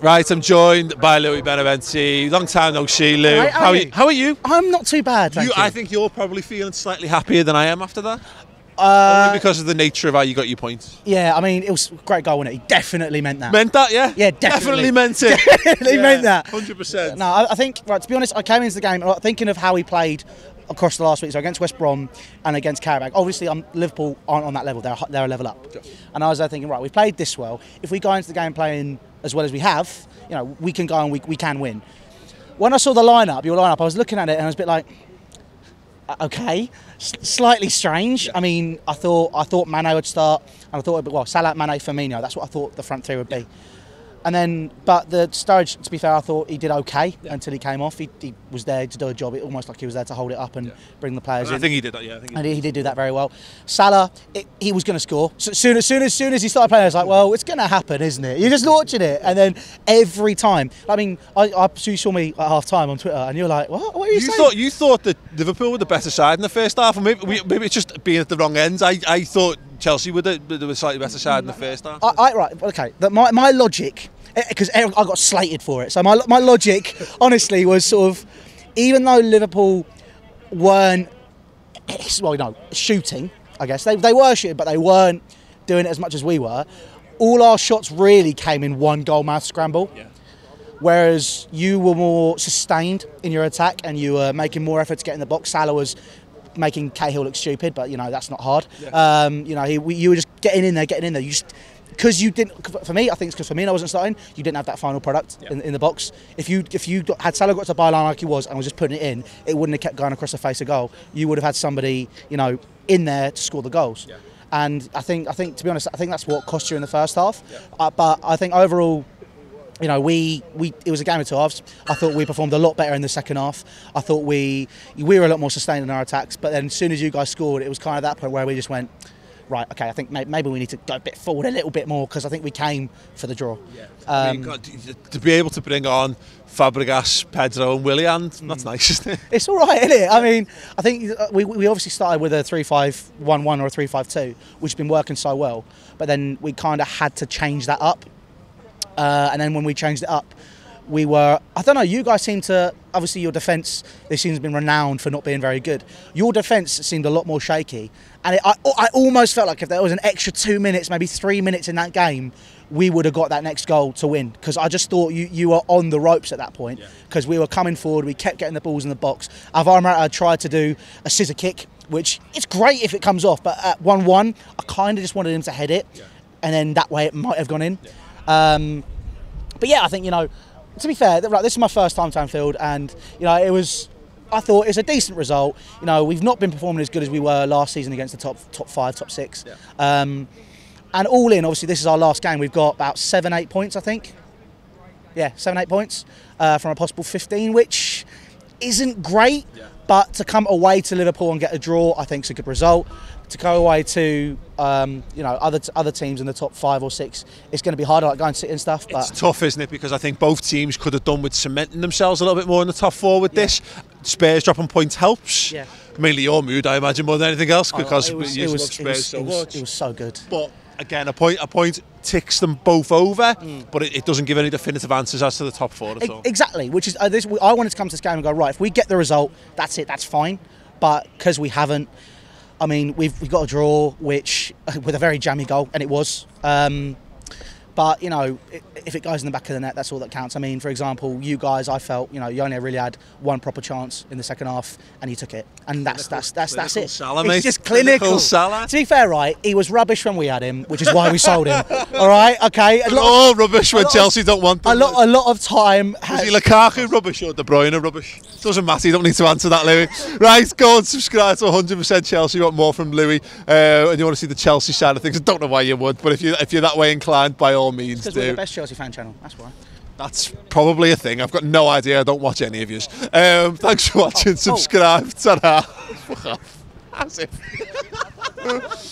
Right, I'm joined by Louis Beneventi. Long time no see, Lou. Right, how are you? I'm not too bad, thank you. I think you're probably feeling slightly happier than I am after that. Only because of the nature of how you got your points. Yeah, I mean, it was a great goal, wasn't it? He definitely meant that. Meant that, yeah? Yeah, definitely meant it. Definitely meant that. 100%. No, I think, right, to be honest, I came into the game thinking of how he played across the last week, so against West Brom and against Karabakh. Obviously, Liverpool aren't on that level, they're a level up. Sure. And I was there thinking, right, we've played this well. If we go into the game playing as well as we have, you know, we can go and we can win. When I saw the your lineup, I was looking at it and I was a bit like, okay, slightly strange. Yeah. I mean, I thought Mane would start, and I thought, well, Salah, Mane, Firmino. That's what I thought the front three would be. And then, but the Sturridge, to be fair, I thought he did okay until he came off. He was there to do a job. It almost like he was there to hold it up and bring the players in. I think he did that. Yeah, I think he did do that very well. Salah, he was going to score. So as soon as he started playing, I was like, well, it's going to happen, isn't it? You're just watching it, and then every time. I mean, you saw me at half time on Twitter, and you were like, what are you saying? You thought that Liverpool were the better side in the first half, or maybe it's just being at the wrong ends. I thought Chelsea were the slightly better side in the first half. Right, okay. My logic, because I got slated for it. So my logic, honestly, was sort of, even though Liverpool weren't, shooting, I guess. They were shooting, but they weren't doing it as much as we were. All our shots really came in one goal-mouth scramble. Yeah. Whereas you were more sustained in your attack and you were making more effort to get in the box. Salah was making Cahill look stupid, but, that's not hard. Yeah. You were just getting in there. You just... Because you didn't, for me, I think it's because Firmino wasn't starting, you didn't have that final product in the box. If you had Salah got to byline like he was and was just putting it in, it wouldn't have kept going across the face of goal. You would have had somebody, in there to score the goals. Yeah. And I think to be honest, I think that's what cost you in the first half. Yeah. But I think overall, it was a game of two halves. I thought we performed a lot better in the second half. I thought we were a lot more sustained in our attacks. But then as soon as you guys scored, it was kind of that point where we just went, right, okay, I think maybe we need to go a bit forward a little bit more, because I think we came for the draw. Yeah. To be able to bring on Fabregas, Pedro and Willian, that's nice, isn't it? It's all right, isn't it? I mean, I think we obviously started with a 3-5-1-1 or a 3-5-2, which has been working so well, but then we kind of had to change that up. And then when we changed it up, we were, I don't know, you guys seem to, obviously your defence, this season's been renowned for not being very good. Your defence seemed a lot more shaky. And I almost felt like if there was an extra 2 minutes, maybe 3 minutes in that game, we would have got that next goal to win. Because I just thought you were on the ropes at that point. Because we were coming forward, we kept getting the balls in the box. Alvaro Morata tried to do a scissor kick, which it's great if it comes off. But at 1-1, I kind of just wanted him to head it. Yeah. And then that way it might have gone in. Yeah. But yeah, I think, to be fair, this is my first time to Anfield, and I thought it's a decent result. We've not been performing as good as we were last season against the top 5, top 6. Yeah. And all in, obviously, this is our last game. We've got about 7-8 points, I think. Yeah, 7-8 points from a possible 15, which isn't great. Yeah. But to come away to Liverpool and get a draw, I think is a good result. To go away to other teams in the top 5 or 6, it's going to be harder, like going to City and stuff. But it's tough, isn't it? Because I think both teams could have done with cementing themselves a little bit more in the top 4 with this. Spurs dropping points helps. Yeah. Mainly your mood, I imagine, more than anything else, because you love Spurs so much. It was so good. But again, a point ticks them both over, but it doesn't give any definitive answers as to the top 4 at all. Exactly, which is I wanted to come to this game and go, right, if we get the result, that's it, that's fine. But because we haven't, I mean, we've got a draw, which with a very jammy goal, and it was. But if it goes in the back of the net, that's all that counts. I mean, for example, you guys, I felt, you only really had one proper chance in the second half, and you took it, and that's it. Salah, it's just clinical. Salah. To be fair, right, he was rubbish when we had him, which is why we sold him. All right, okay. Rubbish when Chelsea don't want them. A lot of time. Was he Lukaku rubbish or De Bruyne rubbish? Doesn't matter. You don't need to answer that, Louis. Right, go and subscribe to 100% Chelsea. You want more from Louis, and you want to see the Chelsea side of things. I don't know why you would, but if you're that way inclined, by all means, because we're the best Chelsea fan channel. That's why. That's probably a thing. I've got no idea. I don't watch any of yours. Thanks for watching. Subscribe. Ta-da. Fuck off. As if.